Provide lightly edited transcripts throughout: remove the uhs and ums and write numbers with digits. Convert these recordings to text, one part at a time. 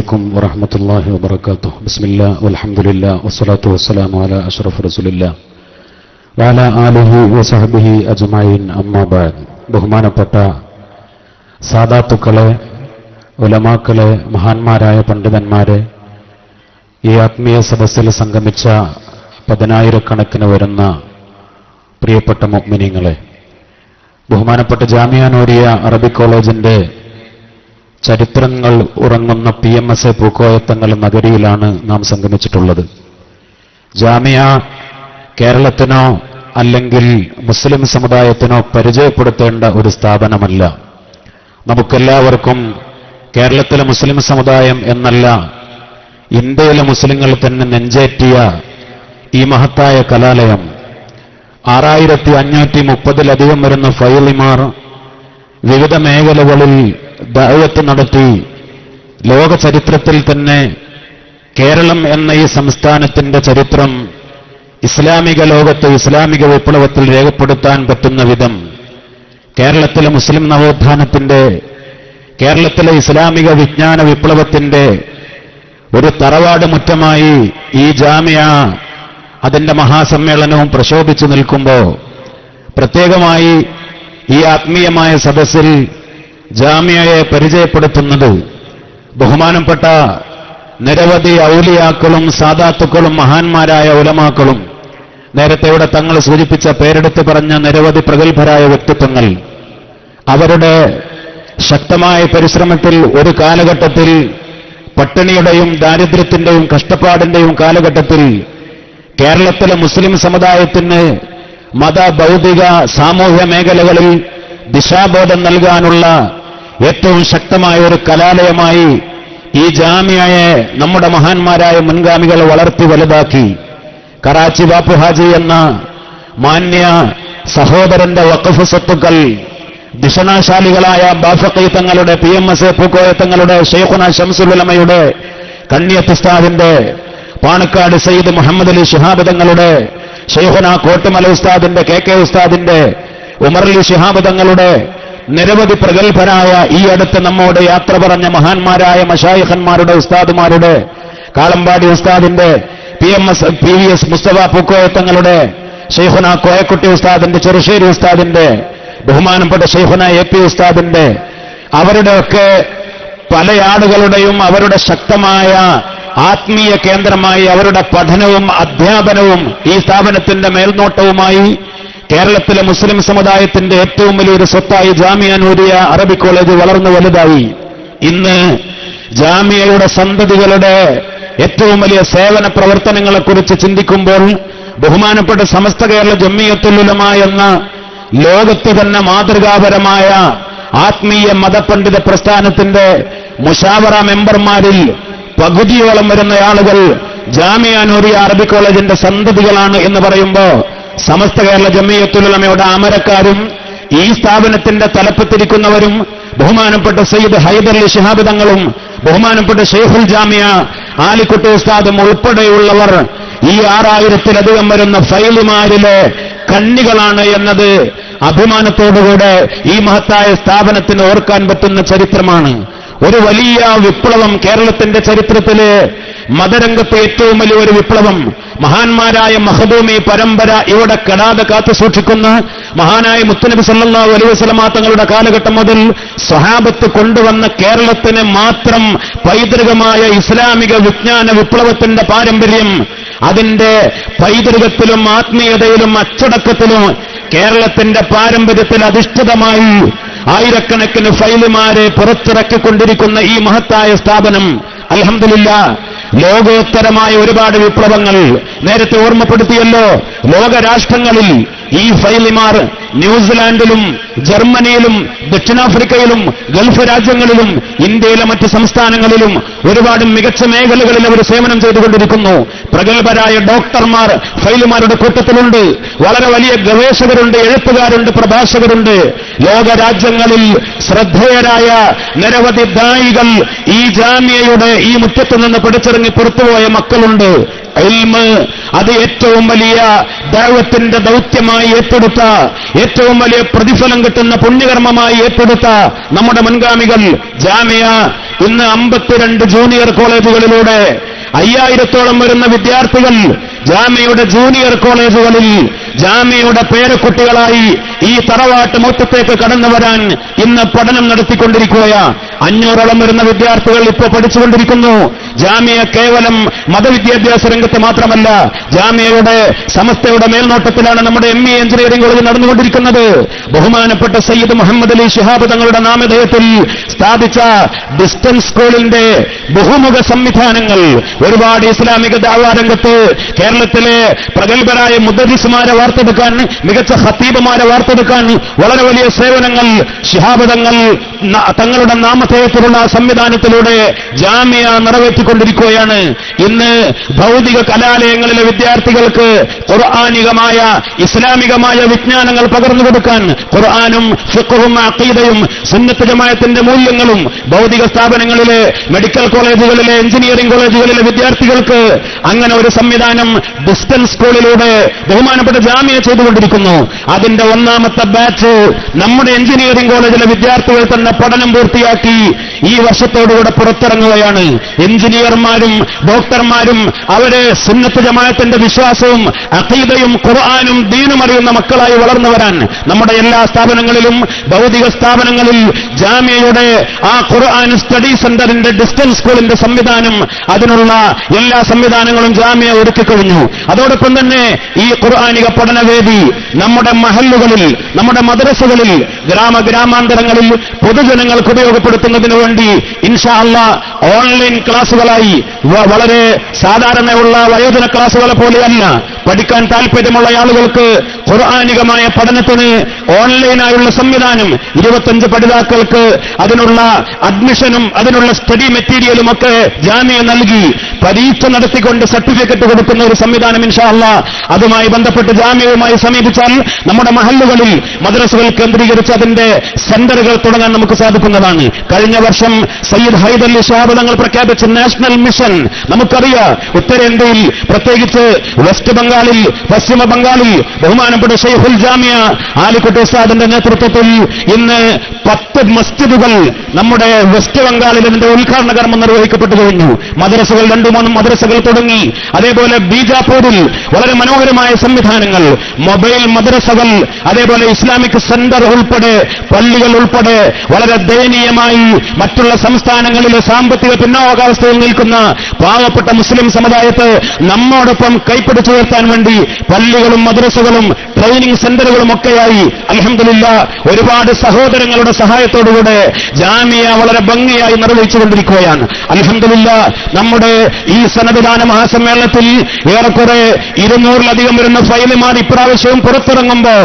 عليكم ورحمة الله وبركاته. بسم الله والحمد لله والصلاة والسلام على أشرف رسول الله وعلى آله وصحبه أجمعين. أما بعد. ബഹുമാനപ്പെട്ട സാദാത്തുക്കളെ, ഉലമാക്കളെ, മഹാന്മാരായ പണ്ഡിതന്മാരെ, ഈ ആത്മീയ സദസ്സിൽ സംഗമിച്ച പതിനായിരക്കണക്കിന് വരുന്ന പ്രിയപ്പെട്ട മുഅ്മിനീങ്ങളെ, ബഹുമാനപ്പെട്ട ജാമിഅ നൂരിയ അറബിക് കോളേജിന്റെ ചരിത്രങ്ങൾ ഉറങ്ങുന്ന PMSA പൂക്കോയത്തങ്ങൾ നഗരിയിലാണ് നാം സംഗമിച്ചിട്ടുള്ളത്. ജാമിഅ കേരളത്തിനോ അല്ലെങ്കിൽ മുസ്ലിം സമുദായത്തിനോ പരിചയപ്പെടുത്തേണ്ട ഒരു സ്ഥാപനമല്ല. നമുക്കെല്ലാവർക്കും കേരളത്തിലെ മുസ്ലിം സമുദായം എന്നല്ല, ഇന്ത്യയിലെ മുസ്ലിങ്ങൾ തന്നെ നെഞ്ചേറ്റിയ ഈ മഹത്തായ കലാലയം 6530-ലധികം വരുന്ന ഫൈലിമാർ വിവിധ മേഖലകളിൽ ദഅവത്ത് നടത്തി ലോക ചരിത്രത്തിൽ തന്നെ കേരളം എന്ന ഈ സംസ്ഥാനത്തിന്റെ ചരിത്രം ഇസ്ലാമിക ലോകത്ത് ഇസ്ലാമിക വിപ്ലവത്തിൽ രേഖപ്പെടുത്താൻ പറ്റുന്ന വിധം കേരളത്തിലെ മുസ്ലിം നവോത്ഥാനത്തിന്റെ, കേരളത്തിലെ ഇസ്ലാമിക വിജ്ഞാന വിപ്ലവത്തിന്റെ ഒരു തറവാട് മുറ്റമായി ഈ ജാമിഅ അതിന്റെ മഹാസമ്മേളനവും പ്രശോഭിച്ചു നിൽക്കുമ്പോൾ പ്രത്യേകമായി ഈ ആത്മീയമായ സദസ്സിൽ ജാമിഅയെ പരിചയപ്പെടുത്തുന്നത് ബഹുമാനപ്പെട്ട നിരവധി ഔലിയാക്കളും സാദാത്തുക്കളും മഹാന്മാരായ ഉലമാക്കളും, നേരത്തെ ഇവിടെ തങ്ങൾ സൂചിപ്പിച്ച പേരെടുത്ത് പറഞ്ഞ നിരവധി പ്രഗത്ഭരായ വ്യക്തിത്വങ്ങൾ, അവരുടെ ശക്തമായ പരിശ്രമത്തിൽ ഒരു കാലഘട്ടത്തിൽ പട്ടിണിയുടെയും ദാരിദ്ര്യത്തിന്റെയും കഷ്ടപ്പാടിന്റെയും കാലഘട്ടത്തിൽ കേരളത്തിലെ മുസ്ലിം സമുദായത്തിന് മത, ഭൗതിക, സാമൂഹ്യ മേഖലകളിൽ ദിശാബോധം നൽകാനുള്ള ഏറ്റവും ശക്തമായ ഒരു കലാലയമായി ഈ ജാമിഅയെ നമ്മുടെ മഹാന്മാരായ മുൻഗാമികൾ വളർത്തി വലുതാക്കി. കറാച്ചി ബാപ്പു ഹാജി എന്ന മാന്യ സഹോദരന്റെ വഖഫ് സ്വത്തുക്കൾ ദിഷണാശാലികളായ ബാഫഖി തങ്ങളുടെ, PMSA പൂക്കോയത്തങ്ങളുടെ, ശൈഖുന ശംസുൽ ഉലമയുടെ, കണ്ണിയത്ത് ഉസ്താദിന്റെ, പാണക്കാട് സയ്യിദ് മുഹമ്മദ് അലി ശിഹാബ് തങ്ങളുടെ, ശൈഖുന കോട്ടുമല ഉസ്താദിന്റെ, KK ഉസ്താദിന്റെ, ഉമർ അലി ശിഹാബ് തങ്ങളുടെ, നിരവധി പ്രഗത്ഭരായ ഈ അടുത്ത് നമ്മോട് യാത്ര പറഞ്ഞ മഹാന്മാരായ മശായിഖന്മാരുടെ, ഉസ്താദുമാരുടെ, കാളമ്പാടി ഉസ്താദിന്റെ, PVS മുസ്തഫ പൂക്കോയത്തങ്ങളുടെ, ശൈഖുന കോയക്കുട്ടി ഉസ്താദിന്റെ, ചെറുശ്ശേരി ഉസ്താദിന്റെ, ബഹുമാനപ്പെട്ട ശൈഖുന AP ഉസ്താദിന്റെ, അവരുടെയൊക്കെ പല ആളുകളുടെയും അവരുടെ ശക്തമായ ആത്മീയ കേന്ദ്രമായി അവരുടെ പഠനവും അധ്യാപനവും ഈ സ്ഥാപനത്തിന്റെ മേൽനോട്ടവുമായി കേരളത്തിലെ മുസ്ലിം സമുദായത്തിന്റെ ഏറ്റവും വലിയൊരു സ്വത്തായി ജാമിഅ നൂരിയ അറബിക് കോളേജ് വളർന്നു വലുതായി. ഇന്ന് ജാമിഅയുടെ സന്തതികളുടെ ഏറ്റവും വലിയ സേവന പ്രവർത്തനങ്ങളെക്കുറിച്ച് ചിന്തിക്കുമ്പോൾ ബഹുമാനപ്പെട്ട സമസ്ത കേരള ജംഇയ്യത്തുൽ ഉലമ എന്ന ലോകത്ത് തന്നെ മാതൃകാപരമായ ആത്മീയ മതപണ്ഡിത പ്രസ്ഥാനത്തിന്റെ മുശാവറ മെമ്പർമാരിൽ പകുതിയോളം വരുന്ന ആളുകൾ ജാമിഅ നൂരിയ അറബിക് കോളേജിന്റെ സന്തതികളാണ് എന്ന് പറയുമ്പോൾ സമസ്ത കേരള ജംഇയ്യത്തുൽ ഉലമയുടെ അമരക്കാരും ഈ സ്ഥാപനത്തിന്റെ തലപ്പത്തിരിക്കുന്നവരും ബഹുമാനപ്പെട്ട സയ്യിദ് ഹൈദർ അലി ശിഹാബ് തങ്ങളും ബഹുമാനപ്പെട്ട ഷെയ്ഖുൽ ജാമിഅ ആലിക്കുട്ടി ഉസ്താദും ഉൾപ്പെടെയുള്ളവർ ഈ 6000-ലധികം വരുന്ന ഫൈലിമാരിലെ കണ്ണികളാണ് എന്നത് അഭിമാനത്തോടുകൂടെ ഈ മഹത്തായ സ്ഥാപനത്തിന് ഓർക്കാൻ പറ്റുന്ന ചരിത്രമാണ്. ഒരു വലിയ വിപ്ലവം കേരളത്തിന്റെ ചരിത്രത്തില്, മതരംഗത്തെ ഏറ്റവും വലിയൊരു വിപ്ലവം, മഹാന്മാരായ മഖദൂമി പരമ്പര ഇവിടെ കെടാതെ കാത്തു സൂക്ഷിക്കുന്ന മഹാനായ മുത്തുനബി സല്ലല്ലാഹു അലൈഹി വസല്ലമ തങ്ങളുടെ കാലഘട്ടം മുതൽ സ്വഹാബത്ത് കൊണ്ടുവന്ന കേരളത്തിന് മാത്രം പൈതൃകമായ ഇസ്ലാമിക വിജ്ഞാന വിപ്ലവത്തിന്റെ പാരമ്പര്യം, അതിന്റെ പൈതൃകത്തിലും ആത്മീയതയിലും അച്ചടക്കത്തിലും കേരളത്തിന്റെ പാരമ്പര്യത്തിൽ അധിഷ്ഠിതമായി ആയിരക്കണക്കിന് ഫൈലുമാരെ പുറത്തിറക്കിക്കൊണ്ടിരിക്കുന്ന ഈ മഹത്തായ സ്ഥാപനം അൽഹംദുലില്ലാഹ് ലോകോത്തരമായ ഒരുപാട് വിപ്ലവങ്ങൾ നേരത്തെ ഓർമ്മപ്പെടുത്തിയല്ലോ. ലോകരാഷ്ട്രങ്ങളിൽ ഈ ഫൈലിമാർ ന്യൂസിലാൻഡിലും ജർമ്മനിയിലും ദക്ഷിണാഫ്രിക്കയിലും ഗൾഫ് രാജ്യങ്ങളിലും ഇന്ത്യയിലെ മറ്റ് സംസ്ഥാനങ്ങളിലും ഒരുപാട് മികച്ച മേഖലകളിൽ അവർ സേവനം ചെയ്തുകൊണ്ടിരിക്കുന്നു. പ്രഗത്ഭരായ ഡോക്ടർമാർ ഫൈലിമാരുടെ കൂട്ടത്തിലുണ്ട്, വളരെ വലിയ ഗവേഷകരുണ്ട്, എഴുത്തുകാരുണ്ട്, പ്രഭാഷകരുണ്ട്. ലോകരാജ്യങ്ങളിൽ ശ്രദ്ധേയരായ നിരവധി ദായികൾ ഈ ജാമിഅയുടെ ഈ മുറ്റത്ത് നിന്ന് പഠിച്ചിറങ്ങി പുറത്തുപോയ മക്കളുണ്ട്. ഇൽമ് അത് ഏറ്റവും വലിയ ദഅവത്തിന്റെ ദൗത്യമായി ഏറ്റെടുത്ത, ഏറ്റവും വലിയ പ്രതിഫലം കിട്ടുന്ന പുണ്യകർമ്മമായി ഏറ്റെടുത്ത നമ്മുടെ മുൻഗാമികൾ ജാമിഅ ഇന്ന് 52 ജൂനിയർ കോളേജുകളിലൂടെ 5000-ഓളം വരുന്ന വിദ്യാർത്ഥികൾ ജാമ്യയുടെ ജൂനിയർ കോളേജുകളിൽ ജാമ്യയുടെ പേരക്കുട്ടികളായി ഈ തറവാട്ട് മുറ്റത്തേക്ക് കടന്നു വരാൻ ഇന്ന് പഠനം നടത്തിക്കൊണ്ടിരിക്കുകയാണ്. 500-ഓളം വരുന്ന വിദ്യാർത്ഥികൾ ഇപ്പോൾ പഠിച്ചുകൊണ്ടിരിക്കുന്നു. ജാമ്യ കേവലം മതവിദ്യാഭ്യാസ രംഗത്ത് മാത്രമല്ല, ജാമ്യയുടെ സമസ്തയുടെ മേൽനോട്ടത്തിലാണ് നമ്മുടെ ME എഞ്ചിനീയറിംഗ് കോളേജ് നടന്നുകൊണ്ടിരിക്കുന്നത്. ബഹുമാനപ്പെട്ട സയ്യിദ് മുഹമ്മദ് അലി ശിഹാബ് തങ്ങളുടെ നാമധേയത്തിൽ സ്ഥാപിച്ച ഡിസ്റ്റൻസ് സ്കൂളിന്റെ ബഹുമുഖ സംവിധാനങ്ങൾ ഒരുപാട് ഇസ്ലാമിക ദഅവാ രംഗത്ത് കേരളത്തിലെ പ്രഗത്ഭരായ മുദരിസുമാരെ വാർത്തെടുക്കാൻ, മികച്ച ഖത്തീബുമാരെ വാർത്തെടുക്കാൻ വളരെ വലിയ സേവനങ്ങൾ ശിഹാബ് തങ്ങളുടെ നാമധേയത്തിലുള്ള സംവിധാനത്തിലൂടെ ജാമ്യ നിറവേറ്റിക്കൊണ്ടിരിക്കുകയാണ്. ഇന്ന് ഭൗതിക കലാലയങ്ങളിലെ വിദ്യാർത്ഥികൾക്ക് ഖുർആനികമായ ഇസ്ലാമികമായ വിജ്ഞാനങ്ങൾ പകർന്നു കൊടുക്കാൻ ഖുർആനും ഫിഖ്ഹും അഖീദയും സുന്നത്ത് ജമാഅത്തിന്റെ മൂല്യങ്ങളും ഭൗതിക സ്ഥാപനങ്ങളിലെ മെഡിക്കൽ കോളേജുകളിലെ എഞ്ചിനീയറിംഗ് കോളേജുകളിലെ വിദ്യാർത്ഥികൾക്ക് അങ്ങനെ ഒരു സംവിധാനം ഡിസ്റ്റൻസ് സ്കൂളിലൂടെ ബഹുമാനപ്പെട്ട ജാമ്യ ചെയ്തുകൊണ്ടിരിക്കുന്നു. അതിന്റെ 1ാമത്തെ ബാച്ച് നമ്മുടെ എഞ്ചിനീയറിംഗ് കോളേജിലെ വിദ്യാർത്ഥികൾ തന്നെ പഠനം പൂർത്തിയാക്കി ഈ വർഷത്തോടുകൂടെ പുറത്തിറങ്ങുകയാണ്. എഞ്ചിനീയർമാരും ഡോക്ടർമാരും അവരെ സുന്നത്ത് ജമാഅത്തിന്റെ വിശ്വാസവും അഖീദയും ഖുർആനും ദീനും അറിയുന്ന മക്കളായി വളർന്നു വരാൻ നമ്മുടെ എല്ലാ സ്ഥാപനങ്ങളിലും ഭൗതിക സ്ഥാപനങ്ങളിൽ ജാമ്യയുടെ ആ ഖുർആൻ സ്റ്റഡി സെന്ററിന്റെ ഡിസ്റ്റൻസ് സ്കൂളിന്റെ സംവിധാനം, അതിനുള്ള എല്ലാ സംവിധാനങ്ങളും ജാമ്യ ഒരുക്കിക്കഴിഞ്ഞു. അതോടൊപ്പം തന്നെ ഈ ഖുർആനിക പഠനവേദി നമ്മുടെ മഹല്ലുകളിൽ, നമ്മുടെ മദ്രസകളിൽ, ഗ്രാമാന്തരങ്ങളിൽ പൊതുജനങ്ങൾക്ക് ഉപയോഗപ്പെടുത്തുന്നതിനു വേണ്ടി ഇൻഷാ അല്ലാഹ് ഓൺലൈൻ ക്ലാസുകളായി, വളരെ സാധാരണയുള്ള വയോജന ക്ലാസുകളെ പോലെയല്ല, പഠിക്കാൻ താൽപര്യമുള്ള ആളുകൾക്ക് ഖുർആനികമായ പഠനത്തിന് ഓൺലൈനായുള്ള സംവിധാനം, 25 പഠിതാക്കൾക്ക് അതിനുള്ള അഡ്മിഷനും അതിനുള്ള സ്റ്റഡി മെറ്റീരിയലും ഒക്കെ ജാമ്യ നൽകി പരീക്ഷ നടത്തിക്കൊണ്ട് സർട്ടിഫിക്കറ്റ് കൊടുക്കുന്ന ഒരു സംവിധാനം ഇൻഷാ അല്ലാഹ് അതുമായി ബന്ധപ്പെട്ട് ജാമ്യവുമായി സമീപിച്ചാൽ നമ്മുടെ മഹല്ലുകളിൽ മദ്രസകൾ കേന്ദ്രീകരിച്ച് അതിന്റെ സെന്ററുകൾ തുടങ്ങാൻ നമുക്ക് സാധിക്കുന്നതാണ്. കഴിഞ്ഞ വർഷം സയ്യിദ് ഹൈദരലി ശിഹാബ് തങ്ങൾ പ്രഖ്യാപിച്ച നാഷണൽ മിഷൻ നമുക്കറിയാം. ഉത്തരേന്ത്യയിൽ, പ്രത്യേകിച്ച് വെസ്റ്റ് ബംഗാളിൽ, പശ്ചിമ ബംഗാളിൽ ബഹുമാനപ്പെട്ട ഷെയ്ഖുൽ ജാമിയ ആലിക്കുട്ടി ഉസ്താദിന്റെ നേതൃത്വത്തിൽ ഇന്ന് 10 മസ്ജിദുകൾ നമ്മുടെ വെസ്റ്റ് ബംഗാളിൽ ഇതിന്റെ ഉദ്ഘാടന കർമ്മം നിർവഹിക്കപ്പെട്ടു കഴിഞ്ഞു. മദ്രസകൾ 2-3 മദ്രസകൾ തുടങ്ങി. അതേപോലെ ബീജാപൂരിൽ വളരെ മനോഹരമായ സംവിധാനങ്ങൾ, മൊബൈൽ മദ്രസകൾ, അതേപോലെ ഇസ്ലാമിക് സെന്റർ ഉൾപ്പെടെ, പള്ളികൾ ഉൾപ്പെടെ വളരെ ദയനീയമായി മറ്റുള്ള സംസ്ഥാനങ്ങളിലെ സാമ്പത്തിക പിന്നോക്കാവസ്ഥയിൽ നിൽക്കുന്ന പാവപ്പെട്ട മുസ്ലിം സമുദായത്തെ നമ്മോടൊപ്പം കൈപ്പിടിച്ചു ഉയർത്താൻ വേണ്ടി പള്ളികളും മദ്രസകളും ട്രെയിനിങ് സെന്ററുകളും ഒക്കെയായി അൽഹംദുലില്ലാഹ് ഒരുപാട് സഹോദരങ്ങളുടെ സഹായത്തോടുകൂടെ ജാമിയ വളരെ ഭംഗിയായി നിർവഹിച്ചുകൊണ്ടിരിക്കുകയാണ്. അൽഹംദുലില്ലാഹ് നമ്മുടെ ഈ സനദ്ദാന മഹാസമ്മേളനത്തിൽ ഏറെക്കുറെ 200-ലധികം വരുന്ന ഫയലുമാർ ഇപ്രാവശ്യവും പുറത്തിറങ്ങുമ്പോ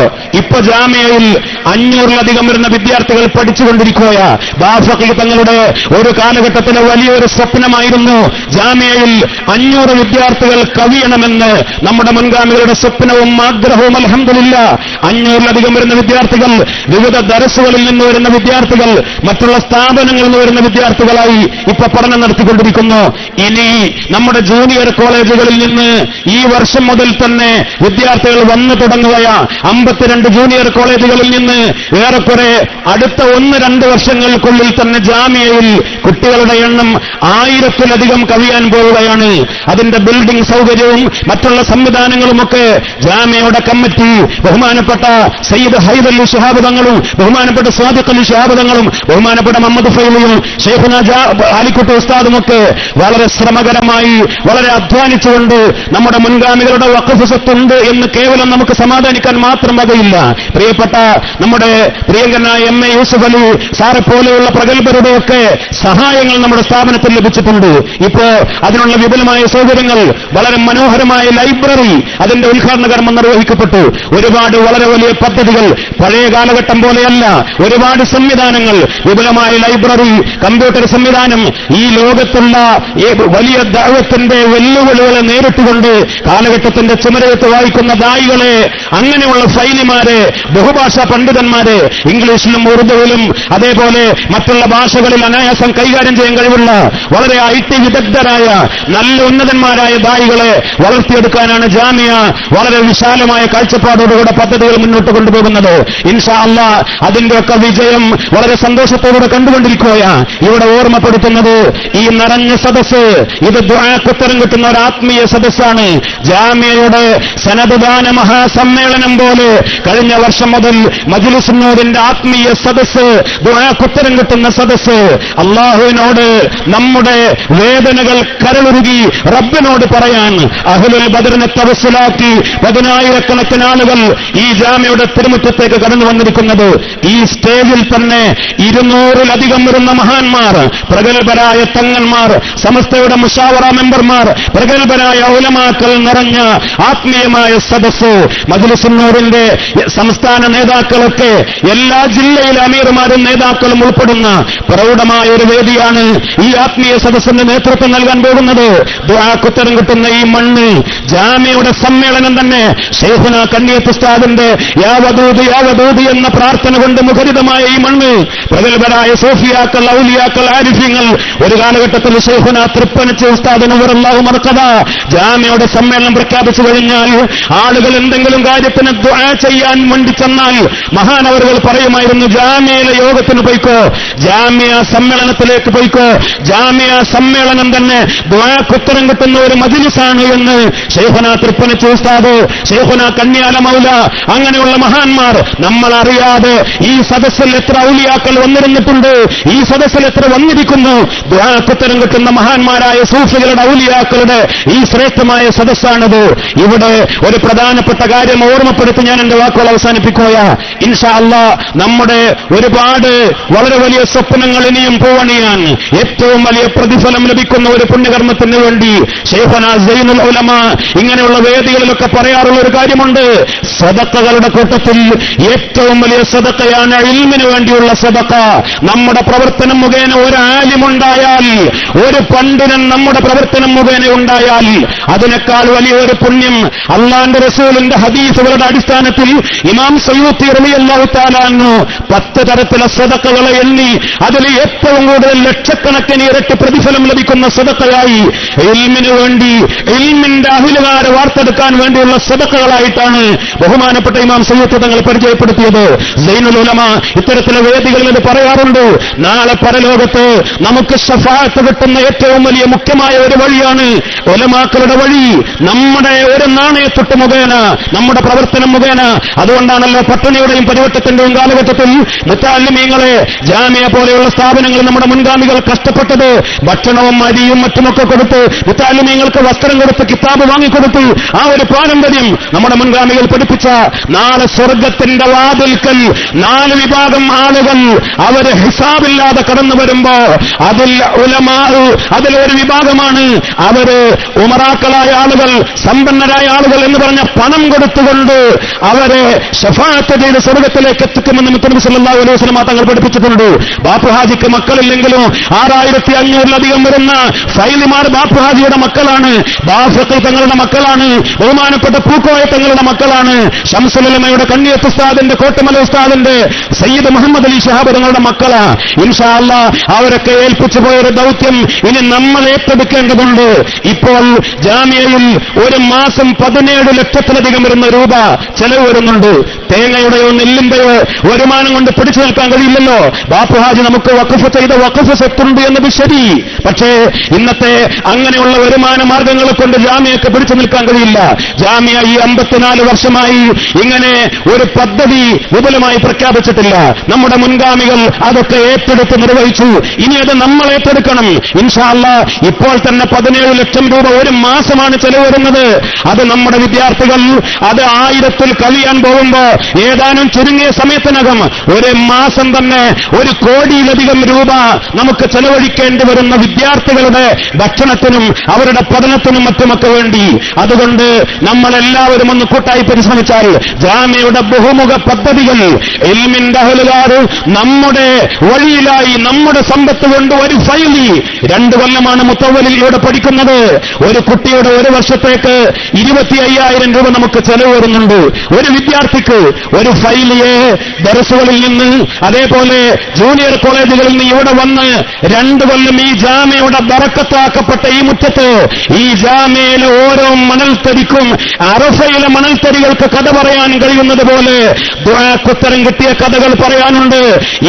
ഇപ്പൊ ജാമിയയിൽ 500-ലധികം വരുന്ന വിദ്യാർത്ഥികൾ പഠിച്ചുകൊണ്ടിരിക്കുകയാണ്. ബാഫഖി തങ്ങളുടെ ഒരു കാലഘട്ടത്തിലെ വലിയൊരു സ്വപ്നമായിരുന്നു ജാമിയയിൽ 500 വിദ്യാർത്ഥികൾ കവിയണമെന്ന്. നമ്മുടെ മുൻഗാമികളുടെ സ്വപ്നവും ആഗ്രഹവും അൽഹംദുലില്ലാഹ് 500-ലധികം വരുന്ന വിദ്യാർത്ഥികൾ, വിവിധ ദർസുകളിൽ നിന്ന് വരുന്ന വിദ്യാർത്ഥികൾ, മറ്റുള്ള സ്ഥാപനങ്ങളിൽ നിന്ന് വരുന്ന വിദ്യാർത്ഥികളായി ഇപ്പൊ പഠനം നടത്തിക്കൊണ്ടിരിക്കുന്നു. ഇനി നമ്മുടെ ജൂനിയർ കോളേജുകളിൽ നിന്ന് ഈ വർഷം മുതൽ തന്നെ വിദ്യാർത്ഥികൾ വന്നു തുടങ്ങുകയാണ്. 52 ജൂനിയർ കോളേജുകളിൽ നിന്ന് ഏറെക്കുറെ അടുത്ത 1-2 വർഷങ്ങൾക്കുള്ളിൽ തന്നെ ജാമിയയിൽ കുട്ടികളുടെ എണ്ണം 1000-ലധികം കവിയാൻ പോവുകയാണ്. അതിന്റെ ബിൽഡിംഗ് സൗകര്യവും മറ്റുള്ള സംവിധാനങ്ങളുമൊക്കെ ജാമിയയുടെ കമ്മിറ്റി, ബഹുമാനപ്പെട്ട സയ്യിദ് ഹൈദരലി ശിഹാബ് തങ്ങളും ബഹുമാനപ്പെട്ട സാദിഖ് അലി ശിഹാബ് തങ്ങളും ബഹുമാനപ്പെട്ട മുഹമ്മദ് ഫൈലിയും ഷെയ്ഖുന ആലിക്കുട്ടി ഉസ്താദുമൊക്കെ വളരെ ശ്രമകരമായി, വളരെ അധ്വാനിച്ചുകൊണ്ട് നമ്മുടെ മുൻഗാമികളുടെ വഖഫ് സ്വത്തുണ്ട് എന്ന് കേവലം നമുക്ക് സമാധാനിക്കാൻ മാത്രം വകയില്ല. പ്രിയപ്പെട്ട നമ്മുടെ പ്രിയങ്കരനായ MA യൂസുഫ് അലി സാറെ പോലെയുള്ള പ്രഗത്ഭരുടെയൊക്കെ സഹായങ്ങൾ നമ്മുടെ സ്ഥാപനത്തിൽ ലഭിച്ചിട്ടുണ്ട്. ഇപ്പോ അതിനുള്ള വിപുലമായ സൗകര്യങ്ങൾ, വളരെ മനോഹരമായ ലൈബ്രറി, അതിന്റെ ഉദ്ഘാടന കർമ്മം നിർവഹിക്കപ്പെട്ടു. ഒരുപാട് വളരെ വലിയ പദ്ധതികൾ, പഴയ കാലഘട്ടം പോലെയല്ല, ഒരുപാട് സംവിധാനങ്ങൾ, വിപുലമായ ലൈബ്രറി, കമ്പ്യൂട്ടർ സംവിധാനം, ഈ ലോകത്തുള്ള വലിയ ദഅവത്തിന്റെ വെല്ലുവിളികളെ നേരിട്ടുകൊണ്ട് കാലഘട്ടത്തിന്റെ ചുമരെടുത്ത് വായിക്കുന്ന ദായികളെ, അങ്ങനെയുള്ള ഫൈലിമാരെ, ബഹുഭാഷാ പണ്ഡിതന്മാരെ, ഇംഗ്ലീഷിലും ഉറുദുവിലും അതേപോലെ മറ്റുള്ള ഭാഷകളിൽ അനായാസം കൈകാര്യം ചെയ്യാൻ കഴിവുള്ള വളരെ IT വിദഗ്ധരായ നല്ല ഉന്നതന്മാരായ ദായികളെ വളർത്തിയെടുക്കാനാണ് ജാമിയ വളരെ വിശാലമായ കാഴ്ചപ്പാട് കാഴ്ചപ്പാടോടുകൂടെ പദ്ധതികൾ മുന്നോട്ട് കൊണ്ടുപോകുന്നത്. ഇൻഷാ അല്ലാഹ് അതിന്റെയൊക്കെ വിജയം വളരെ സന്തോഷത്തോടെ കണ്ടുകൊണ്ടിരിക്കുകയാണ്. ഇവിടെ ഓർമ്മപ്പെടുത്തുന്നത് ഈ നിറഞ്ഞ സദസ്സ് ഇത് ദുആക്കുത്തരം കിട്ടുന്ന ഒരു ആത്മീയ സദസ്സാണ്. ജാമിയയുടെ സനദ്ദാന മഹാസമ്മേളനം പോലെ കഴിഞ്ഞ വർഷം മുതൽ മജ്ലിസ് നൂറിന്റെ ആത്മീയ സദസ്സ്, ദുആക്കുത്തരം കിട്ടുന്ന സദസ്സ്. അല്ലാഹുവിനോട് നമ്മുടെ വേദനകൾ കരളുരുകി റബ്ബിനോട് പറയാൻ അഹ്ലുൽ ബദറിനെ തവസ്സുലാക്കി 10,000-കണക്കിന് ആളുകൾ ഈ ജാമിയയുടെ തിരുമുറ്റത്തേക്ക് കടന്നു വന്നിരിക്കുന്നത്. ഈ സ്റ്റേജിൽ തന്നെ 200-ലധികം വരുന്ന മഹാന്മാർ, പ്രഗത്ഭരായ തങ്ങന്മാർ, സമസ്തയുടെ മുശാവറ മെമ്പർമാർ, പ്രഗത്ഭരായ ഉലമാക്കൾ നിറഞ്ഞ ആത്മീയമായ സദസ്സ്. മജ്ലിസ് നൂറിന്റെ സംസ്ഥാന നേതാക്കളൊക്കെ എല്ലാ ജില്ലയിലെ അമീർമാരും നേതാക്കളും ഉൾപ്പെടുന്ന പ്രൗഢമായ ഒരു വേദിയാണ് ഈ ആത്മീയ സദസ്സിന് നേതൃത്വം നൽകാൻ പോകുന്നത്. ദുആക്കുത്തരം കിട്ടുന്ന ഈ മണ്ണ്, ജാമിയയുടെ സമ്മേളനം തന്നെ ശൈഖുനാ കണ്ണിയത്ത് ഉസ്താദിന്റെ യാ വദൂദ് യാ വദൂദ് എന്ന പ്രാർത്ഥന കൊണ്ട് മുഖരിതമായ ഈ മണ്ണ്, പ്രഗത്ഭരായ സൂഫിയാക്കൾ, ഔലിയാക്കൾ, ആരിഫീങ്ങൾ, ഒരു കാലഘട്ടത്തിൽ ശൈഖുനാ തൃപ്പനച്ചി ഉസ്താദ് നവറല്ലാഹു മർഖദ ജാമിയയുടെ സമ്മേളനം പ്രഖ്യാപിച്ചു കഴിഞ്ഞാൽ ആളുകൾ എന്തെങ്കിലും കാര്യത്തിന് ദുആ ചെയ്യാൻ വേണ്ടി ചെന്നാൽ മഹാനവറുകൾ പറയുമായിരുന്നു, ജാമിയയിലെ യോഗത്തിന് പോയിക്കോ, ജാമിയ സമ്മേളനത്തിലേക്ക് പോയിക്കോ, ജാമിയ സമ്മേളനം തന്നെ ദുആക്കുത്തരം കിട്ടുന്ന ഒരു മജ്ലിസാണ് എന്ന് ശൈഖുനാ തൃപ്പനച്ചി ഉസ്താദ്, ശൈഖുനാ കണ്ണിയാല മൗല, അങ്ങനെയുള്ള മഹാന്മാർ നമ്മൾ അറിയാതെ ഈ സദസ്സിൽ എത്ര ഔലിയാക്കൾ വന്നിരുന്നിട്ടുണ്ട്, ഈ സദസ്സിൽ എത്ര വന്നിരിക്കുന്നു. ദുആക്കുത്തരം കിട്ടുന്ന മഹാന്മാരായ സൂഫികളുടെ, ഔലിയാക്കളുടെ ഈ ശ്രേഷ്ഠമായ സദസ്സാണത്. ഇവിടെ ഒരു പ്രധാനപ്പെട്ട കാര്യം ഓർമ്മപ്പെടുത്തി ഞാൻ എന്റെ വാക്കുകൾ അവസാനിപ്പിക്കുക. ഇൻഷാ അല്ലാഹ് നമ്മുടെ ഒരുപാട് വളരെ വലിയ സ്വപ്നങ്ങൾ ഇനിയും പൂവണിയാൻ, ഏറ്റവും വലിയ പ്രതിഫലം ലഭിക്കുന്ന ഒരു പുണ്യകർമ്മത്തിന് വേണ്ടി ശൈഖുനാ സൈനുൽ ഉലമ ഇങ്ങനെയുള്ള വേദികളിലൊക്കെ പറയാറുള്ള ഒരു കാര്യമുണ്ട്. സദഖകളുടെ കൂട്ടത്തിൽ ഏറ്റവും വലിയ സദഖയാണ് ഇൽമിന് വേണ്ടിയുള്ള സദഖ. നമ്മുടെ പ്രവർത്തനം മുഖേന ഒരു ആലിമുണ്ടായാൽ, ഒരു പണ്ഡിതൻ നമ്മുടെ പ്രവർത്തനം മുഖേന ഉണ്ടായാൽ അതിനേക്കാൾ വലിയ ഒരു പുണ്യം അല്ലാഹുവിന്റെ റസൂലിന്റെ ഹദീസുകളുടെ അടിസ്ഥാനത്തിൽ ഇമാം സയ്യൂത്തി റളിയല്ലാഹു തആല അൻഹു 10 തരത്തിലെ സദഖകളെ എണ്ണി അതിൽ ഏറ്റവും കൂടുതൽ ലക്ഷക്കണക്കിന് ഇരട്ടി പ്രതിഫലം ലഭിക്കുന്ന സദഖയായി ഇൽമിന് വേണ്ടി, ഇൽമിന്റെ അഹ്ലുകാരെ വാർത്തെടുക്കാൻ വേണ്ടിയുള്ള സദഖകളായിട്ടാണ് ബഹുമാനപ്പെട്ട ഇമാം സയ്യൂത്തി തങ്ങൾ പരിചയപ്പെടുത്തിയത്. സൈനുൽ ഉലമ ഇത്തരത്തിലെ വേദികളിൽ ഇത് പറയാറുണ്ട്. നാളെ പരലോകത്ത് നമുക്ക് ശഫാഅത്ത് കിട്ടുന്ന ഏറ്റവും വലിയ മുഖ്യമായ ഒരു വഴിയാണ് ഉലമാക്കളുടെ വഴി. നമ്മുടെ ഒരു നാണയത്തൊട്ട് മുഖേന, നമ്മുടെ പ്രവർത്തനം മുഖേന. അതുകൊണ്ടാണല്ലോ പട്ടിണിയുടെയും പരിവട്ടത്തിന്റെയും കാലഘട്ടത്തിൽ മുത്തഅല്ലിമീങ്ങളെ ജാമിയ പോലെയുള്ള സ്ഥാപനങ്ങൾ നമ്മുടെ മുൻഗാമികൾ കഷ്ടപ്പെട്ടത്. ഭക്ഷണവും അരിയും മറ്റുമൊക്കെ കൊടുത്ത്, മുത്തഅല്ലിമീങ്ങൾക്ക് വസ്ത്രം കൊടുത്ത്, കിതാബ് വാങ്ങിക്കൊടുത്തു. ആ ഒരു പാരമ്പര്യം നമ്മുടെ മുൻഗാമികൾ പഠിപ്പിച്ച നാളെ സ്വർഗത്തിന്റെ വാതിൽക്കൽ 4 വിഭാഗം ആളുകൾ അവര് ഹിസാബില്ലാതെ കടന്നു വരുമ്പോ അതിൽ ഉലമാ, അതിലൊരു വിഭാഗമാണ് അവര് ഉമറാക്കളായ ആളുകൾ, സമ്പന്നരായ ആളുകൾ എന്ന് പറഞ്ഞ പണം കൊടുത്തുകൊണ്ട് അവരെ ശഫാഅത്ത് ചെയ്ത് സ്വർഗത്തിലേക്ക് എത്തിക്കുമെന്ന് മുത്തനബി സല്ലല്ലാഹു അലൈഹി വസല്ലം തങ്ങൾ പഠിപ്പിച്ചിട്ടുണ്ട്. ബാപ്പുഹാജിക്ക് മക്കളില്ലെങ്കിലും 6500-ലധികം വരുന്ന ഫൈലിമാർ ബാപ്പുഹാജിയുടെ മക്കളാണ്, ബാഫഖി തങ്ങളുടെ മക്കളാണ്, ബഹുമാനപ്പെട്ട പൂക്കോയ തങ്ങളുടെ മക്കളാണ്, ശംസുൽ ഉലമയുടെ കണ്ണിയത്ത് ഉസ്താദിന്റെ, കോട്ടമല ഉസ്താദിന്റെ, സയ്യിദ് മുഹമ്മദ് അലി ശിഹാബ് തങ്ങളുടെ മക്കളാ. ഇൻഷാ അല്ലാഹ് അവരൊക്കെ ഏൽപ്പിച്ചു പോയൊരു ദൗത്യം ഇനി നമ്മൾ ഏറ്റെടുക്കേണ്ടതുണ്ട്. ഇപ്പോൾ ജാമിയയിൽ ഒരു മാസം 17 ലക്ഷത്തിലധികം വരുന്ന രൂപ ചെലവ് വരുന്നുണ്ട്. തേങ്ങയുടെയോ നെല്ലിന്റെയോ വരുമാനം കൊണ്ട് പിടിച്ചു നിൽക്കാൻ കഴിയില്ലല്ലോ. ബാപ്പുഹാജി നമുക്ക് വഖഫ് ചെയ്ത വഖഫ് സ്വത്തുണ്ട് എന്നത് ശരി, പക്ഷേ ഇന്നത്തെ അങ്ങനെയുള്ള വരുമാന മാർഗങ്ങളെ കൊണ്ട് ജാമിയക്ക് പിടിച്ചു നിൽക്കാൻ കഴിയില്ല. ജാമിയ ഈ 54 വർഷമായി ഇങ്ങനെ ഒരു പദ്ധതി വിപുലമായി പ്രഖ്യാപിച്ചിട്ടില്ല. നമ്മുടെ മുൻഗാമികൾ അതൊക്കെ ഏറ്റെടുത്ത് നിർവഹിച്ചു. ഇനി അത് നമ്മൾ ഏറ്റെടുക്കണം. ഇൻഷാ അല്ലാഹ് ഇപ്പോൾ തന്നെ 17 ലക്ഷം രൂപ ഒരു മാസമാണ് ചെലവ് വരുന്നത്. അത് നമ്മുടെ വിദ്യാർത്ഥികൾ അത് 1000-ൽ കവിയാൻ പോകുമ്പോ ഏതാനും ചുരുങ്ങിയ സമയത്തിനകം ഒരു മാസം തന്നെ 1 കോടിയിലധികം രൂപ നമുക്ക് ചെലവഴിക്കേണ്ടി വരുന്ന വിദ്യാർത്ഥികളുടെ ഭക്ഷണത്തിനും അവരുടെ പഠനത്തിനും മറ്റുമൊക്കെ വേണ്ടി. അതുകൊണ്ട് നമ്മളെല്ലാവരും ഒന്ന് കൂട്ടായി പരിശ്രമിച്ചാൽ ജാമിയയുടെ ബഹുമുഖ പദ്ധതികൾ, ഇൽമിന്റെ അഹ്ലുകാർ നമ്മുടെ വഴിയിലായി നമ്മുടെ സമ്പത്ത് കൊണ്ട് ഒരു ഫൈലി 2 കൊല്ലമാണ് മുത്തവ്വലിലൂടെ പഠിക്കുന്നത്. ഒരു കുട്ടിയുടെ ഒരു വർഷത്തേക്ക് 25,000 രൂപ നമുക്ക് ചെലവ് വരുന്നുണ്ട്. ഒരു വിദ്യാർത്ഥിക്ക് ഒരു ഫൈലിയെ ദർസുകളിൽ നിന്ന് അതേപോലെ ജൂനിയർ കോളേജുകളിൽ നിന്ന് ഇവിടെ വന്ന് 2 കൊല്ലം ഈ ജാമ്യയുടെ ബറക്കത്താക്കപ്പെട്ട ഈ മുറ്റത്ത് ഈ ജാമ്യയിലെ ഓരോ മണൽത്തരിക്കും അറഫയിലെ മണൽത്തരികൾക്ക് കഥ പറയാൻ കഴിയുന്നത് പോലെ ദുആക്കുത്തരം കിട്ടിയ കഥകൾ പറയാനുണ്ട്.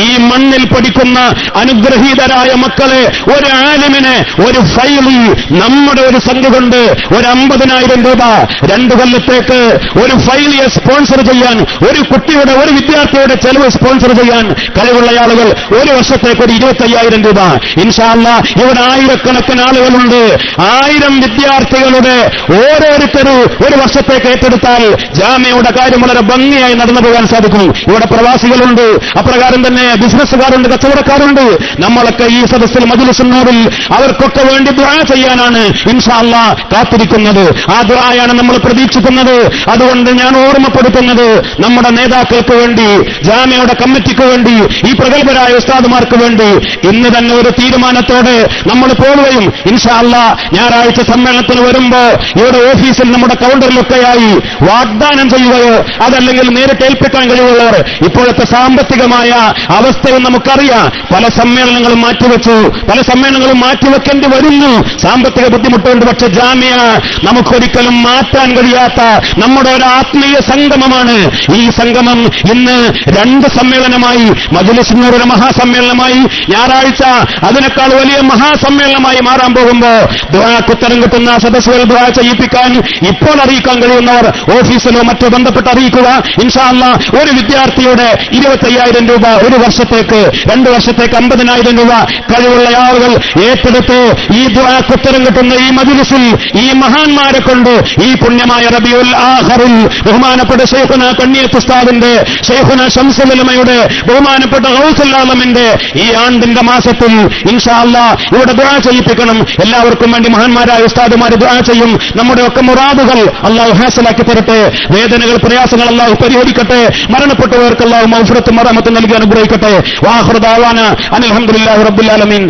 ഈ മണ്ണിൽ പഠിക്കുന്ന അനുഗ്രഹീതരായ മക്കളെ, ഒരു ആലിമിനെ, ഒരു ഫൈലി നമ്മുടെ ഒരു സംഖ്യ കൊണ്ട് ഒരു 50,000 രൂപ 2 കൊല്ലത്തേക്ക് ഒരു ഫൈലിയെ സ്പോൺസർ ചെയ്യാൻ, ഒരു കുട്ടിയുടെ, ഒരു വിദ്യാർത്ഥിയുടെ ചെലവ് സ്പോൺസർ ചെയ്യാൻ കഴിവുള്ള ആളുകൾ ഒരു വർഷത്തേക്ക് ഒരു 25,000 രൂപ. ഇൻഷാ അല്ലാഹ് ഇവിടെ ആയിരക്കണക്കിന് ആളുകളുണ്ട്. 1000 വിദ്യാർത്ഥികളുടെ ഓരോരുത്തരും ഒരു വർഷത്തേക്ക് ഏറ്റെടുത്താൽ ജാമ്യയുടെ കാര്യം വളരെ ഭംഗിയായി നടന്നു പോകാൻ സാധിക്കും. ഇവിടെ പ്രവാസികളുണ്ട്, അപ്രകാരം തന്നെ ബിസിനസ്സുകാരുണ്ട്, കച്ചവടക്കാരുണ്ട്. നമ്മളൊക്കെ ഈ സദസ്സിൽ മജ്‌ലിസുന്നൂറിൽ അവർക്കൊക്കെ വേണ്ടി ദുആ ചെയ്യാനാണ് ഇൻഷാ അല്ലാഹ് കാത്തിരിക്കുന്നത്. ആ ദുആയാണ് നമ്മൾ പ്രതീക്ഷിക്കുന്നത്. അതുകൊണ്ട് ഞാൻ ഓർമ്മപ്പെടുത്തുന്നത്, നമ്മുടെ നേതാക്കൾക്ക് വേണ്ടി, ജാമ്യയുടെ കമ്മിറ്റിക്ക് വേണ്ടി, ഈ പ്രഗത്ഭരായ ഉസ്താദുമാർക്ക് വേണ്ടി ഇന്ന് തന്നെ ഒരു തീരുമാനത്തോടെ നമ്മൾ പോവുകയും ഇൻഷാ അല്ലാഹ് ഞായറാഴ്ച സമ്മേളനത്തിന് വരുമ്പോ ഇവിടെ ഓഫീസിൽ നമ്മുടെ കൗണ്ടറിലൊക്കെയായി വാഗ്ദാനം ചെയ്യുകയോ അതല്ലെങ്കിൽ നേരിട്ട് ഏൽപ്പിക്കാൻ കഴിവുള്ളവർ, ഇപ്പോഴത്തെ സാമ്പത്തികമായ അവസ്ഥയും നമുക്കറിയാം. പല സമ്മേളനങ്ങളും മാറ്റിവെച്ചു, പല സമ്മേളനങ്ങളും മാറ്റിവെക്കേണ്ടി വരുന്നു സാമ്പത്തിക ബുദ്ധിമുട്ടുണ്ട്. പക്ഷെ ജാമ്യ നമുക്കൊരിക്കലും മാറ്റാൻ കഴിയാത്ത നമ്മുടെ ഒരു ആത്മീയ സംഗമമാണ്. ഈ സംഗമം ഇന്ന് 2 സമ്മേളനമായി, മജ്‌ലിസുന്നൂറിലെ മഹാസമ്മേളനമായി, ഞായറാഴ്ച അതിനേക്കാൾ വലിയ മഹാസമ്മേളനമായി മാറാൻ പോകുമ്പോ ദുആക്കുത്തരം കിട്ടുന്ന സദസ്സുകൾ ദുആ ചെയ്യിപ്പിക്കാൻ ഇപ്പോൾ അറിയിക്കാൻ കഴിയുന്നവർ ഓഫീസിലോ മറ്റോ ബന്ധപ്പെട്ട് അറിയിക്കുക. ഇൻഷാ അല്ലാഹ് ഒരു വിദ്യാർത്ഥിയുടെ 25,000 രൂപ ഒരു വർഷത്തേക്ക്, 2 വർഷത്തേക്ക് 50,000 രൂപ കഴിവുള്ള ആളുകൾ ഏറ്റെടുത്ത് ഈ ദുആക്കുത്തരം കിട്ടുന്ന ഈ മജ്‌ലിസിൽ ഈ മഹാന്മാരെ കൊണ്ട് ഈ പുണ്യമായ റബീഉൽ ആഖിറിൽ ബഹുമാനപ്പെട്ട ശൈഖുന കണ്ണിയത്ത് ഉസ്താദിന്റെ, ശൈഖുന ശംസുൽ ഉലമയുടെ, ബഹുമാനപ്പെട്ട ഗൗസുൽ ആലമിന്റെ ഈ ആണ്ടിന്റെ മാസത്തിൽ ഇൻഷാ അല്ലാഹ് ഇവിടെ ദുആ ചെയ്യിപ്പിക്കണം. എല്ലാവർക്കും വേണ്ടി മഹാന്മാരായ ഉസ്താദുമാർ ദുആ ചെയ്യും. നമ്മുടെയൊക്കെ മുറാദുകൾ അല്ലാഹു ഹാസിലാക്കി തരട്ടെ. വേദനകൾ, പ്രയാസങ്ങൾ അല്ലാഹു പരിഹരിക്കട്ടെ. മരണപ്പെട്ടവർക്ക് അല്ലാഹു മഗ്ഫിറത്തും റഹ്മത്തും നൽകി അനുഗ്രഹിക്കട്ടെ. വാഖിറു ദഅവാന അനിൽ ഹംദുലില്ലാഹി റബ്ബിൽ ആലമീൻ.